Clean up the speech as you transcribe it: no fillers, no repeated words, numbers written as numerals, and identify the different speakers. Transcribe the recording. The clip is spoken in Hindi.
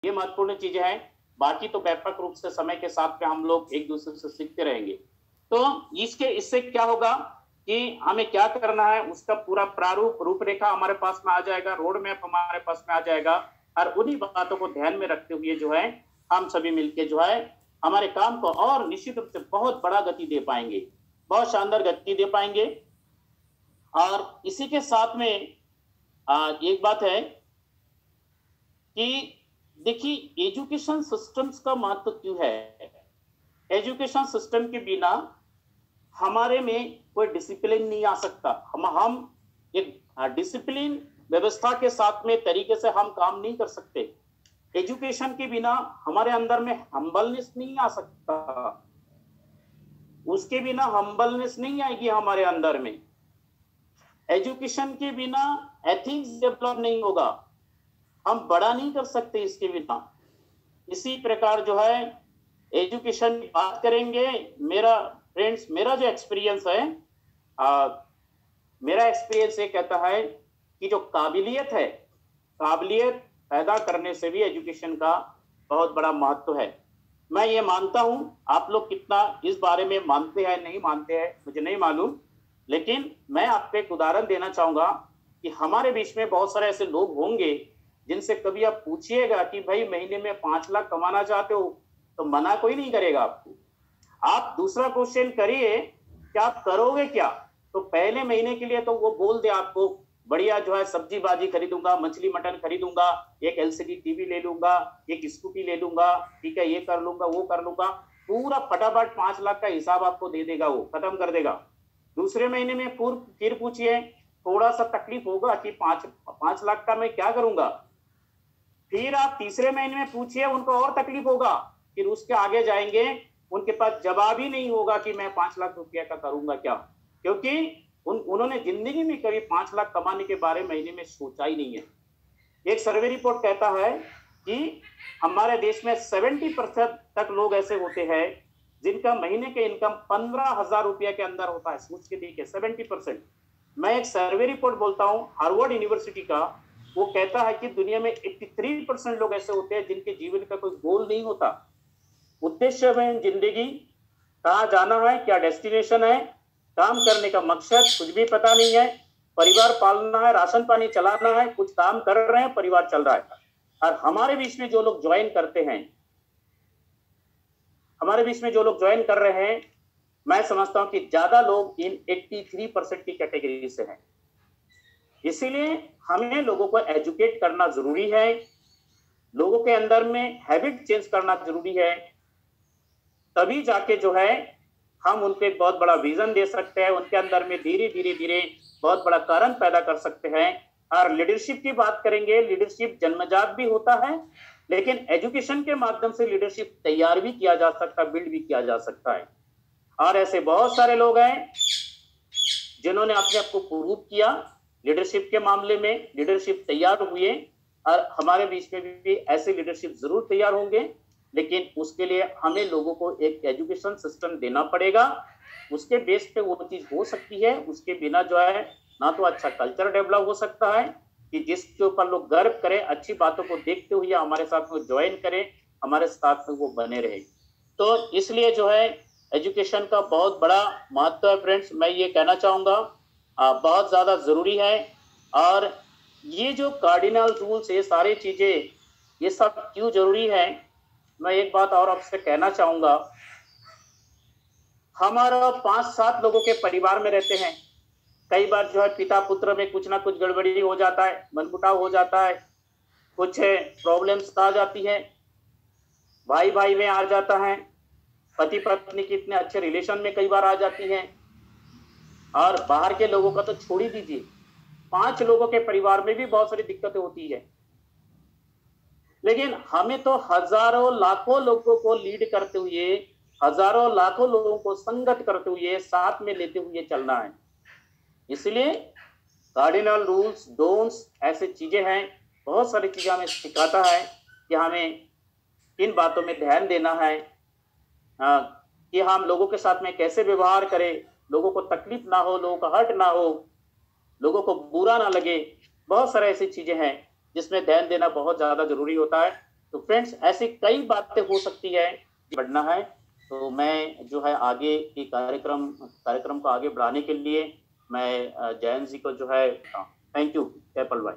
Speaker 1: ये महत्वपूर्ण चीजें हैं। बाकी तो व्यापक रूप से समय के साथ में हम लोग एक दूसरे से सीखते रहेंगे। तो इससे क्या होगा कि हमें क्या करना है, उसका पूरा प्रारूप रूपरेखा हमारे पास में आ जाएगा, रोड मैप हमारे पास में आ जाएगा। और उन्हीं बातों को ध्यान में रखते हुए जो है हम सभी मिलके जो है हमारे काम को और निश्चित रूप से बहुत बड़ा गति दे पाएंगे, बहुत शानदार गति दे पाएंगे। और इसी के साथ में एक बात है कि देखिए एजुकेशन सिस्टम्स का महत्व क्यों है। एजुकेशन सिस्टम के बिना हमारे में कोई डिसिप्लिन नहीं आ सकता। हम एक डिसिप्लिन व्यवस्था के साथ में तरीके से हम काम नहीं कर सकते। एजुकेशन के बिना हमारे अंदर में हम्बलनेस नहीं आ सकता, उसके बिना हम्बलनेस नहीं आएगी हमारे अंदर में। एजुकेशन के बिना एथिक्स डेवलप नहीं होगा, हम बड़ा नहीं कर सकते इसके बिना। इसी प्रकार जो है एजुकेशन की बात करेंगे, मेरा फ्रेंड्स मेरा जो एक्सपीरियंस है, मेरा एक्सपीरियंस ये कहता है कि जो काबिलियत है, काबिलियत पैदा करने से भी एजुकेशन का बहुत बड़ा महत्व है। मैं ये मानता हूं, आप लोग कितना इस बारे में मानते हैं नहीं मानते हैं मुझे नहीं मालूम, लेकिन मैं आपको एक उदाहरण देना चाहूंगा कि हमारे बीच में बहुत सारे ऐसे लोग होंगे जिनसे कभी आप पूछिएगा कि भाई महीने में 5 लाख कमाना चाहते हो, तो मना कोई नहीं करेगा आपको। आप दूसरा क्वेश्चन करिए कि आप करोगे क्या, तो पहले महीने के लिए तो वो बोल दे आपको बढ़िया जो है सब्जी बाजी खरीदूंगा, मछली मटन खरीदूंगा, एक एलसीडी टीवी ले लूंगा, एक स्कूटी ले लूंगा, ठीक है, ये कर लूंगा वो कर लूंगा, पूरा फटाफट 5 लाख का हिसाब आपको दे देगा, वो खत्म कर देगा। दूसरे महीने में फिर पूछिए, थोड़ा सा तकलीफ होगा कि 5 लाख का मैं क्या करूंगा। फिर आप तीसरे महीने में पूछिए, उनको और तकलीफ होगा, फिर उसके आगे जाएंगे, उनके पास जवाब ही नहीं होगा कि मैं 5 लाख रुपया का करूंगा क्या, क्योंकि उन्होंने जिंदगी में कभी 5 लाख कमाने के बारे में महीने में सोचा ही नहीं है। एक सर्वे रिपोर्ट कहता है कि हमारे देश में 70% तक लोग ऐसे होते हैं जिनका महीने के इनकम 15,000 रुपया के अंदर होता है। सोच के देखिए 70%। मैं एक सर्वे रिपोर्ट बोलता हूँ हार्वर्ड यूनिवर्सिटी का, वो कहता है कि दुनिया में 83% लोग ऐसे होते हैं जिनके जीवन का कोई गोल नहीं होता, उद्देश्य में जिंदगी कहाँ जाना है, क्या डेस्टिनेशन है, काम करने का मकसद कुछ भी पता नहीं है, परिवार पालना है, राशन पानी चलाना है, कुछ काम कर रहे हैं, परिवार चल रहा है। और हमारे बीच में जो लोग ज्वाइन करते हैं, हमारे बीच में जो लोग ज्वाइन कर रहे हैं, मैं समझता हूं कि ज्यादा लोग इन 83% की कैटेगरी से हैं। इसीलिए हमें लोगों को एजुकेट करना जरूरी है, लोगों के अंदर में हैबिट चेंज करना जरूरी है, तभी जाके जो है हम उनके बहुत बड़ा विजन दे सकते हैं, उनके अंदर में धीरे धीरे बहुत बड़ा कारण पैदा कर सकते हैं। और लीडरशिप की बात करेंगे, लीडरशिप जन्मजात भी होता है, लेकिन एजुकेशन के माध्यम से लीडरशिप तैयार भी किया जा सकता है, बिल्ड भी किया जा सकता है। और ऐसे बहुत सारे लोग हैं जिन्होंने अपने आप को प्रूव किया लीडरशिप के मामले में, लीडरशिप तैयार हुए, और हमारे बीच में भी ऐसे लीडरशिप जरूर तैयार होंगे, लेकिन उसके लिए हमें लोगों को एक एजुकेशन सिस्टम देना पड़ेगा। उसके बेस पे वो चीज हो सकती है, उसके बिना जो है ना तो अच्छा कल्चर डेवलप हो सकता है कि जिसके ऊपर लोग गर्व करें, अच्छी बातों को देखते हुए हमारे साथ में ज्वाइन करें, हमारे साथ में वो बने रहे। तो इसलिए जो है एजुकेशन का बहुत बड़ा महत्व है फ्रेंड्स, मैं ये कहना चाहूंगा बहुत ज्यादा जरूरी है। और ये जो कार्डिनल रूल्स, ये सारी चीजें, ये सब क्यों जरूरी है, मैं एक बात और आपसे कहना चाहूंगा। हमारा 5-7 लोगों के परिवार में रहते हैं, कई बार जो है पिता पुत्र में कुछ ना कुछ गड़बड़ी हो जाता है, मनमुटाव हो जाता है, कुछ प्रॉब्लम्स आ जाती है, भाई भाई में आ जाता है, पति पत्नी के इतने अच्छे रिलेशन में कई बार आ जाती हैं, और बाहर के लोगों का तो छोड़ ही दीजिए, 5 लोगों के परिवार में भी बहुत सारी दिक्कतें होती है। लेकिन हमें तो हजारों लाखों लोगों को लीड करते हुए, हजारों लाखों लोगों को संगत करते हुए, साथ में लेते हुए चलना है। इसलिए कार्डिनल रूल्स, डोंट्स, ऐसी चीजें हैं, बहुत सारी चीजें हमें सिखाता है कि हमें किन बातों में ध्यान देना है, कि हम लोगों के साथ में कैसे व्यवहार करें, लोगों को तकलीफ ना हो, लोगों का हर्ट ना हो, लोगों को बुरा ना लगे। बहुत सारे ऐसी चीजें हैं जिसमें ध्यान देना बहुत ज्यादा जरूरी होता है। तो फ्रेंड्स ऐसी कई बातें हो सकती है, बढ़ना है। तो मैं जो है आगे के कार्यक्रम को आगे बढ़ाने के लिए मैं जयंत जी को जो है थैंक यू जयपाल भाई।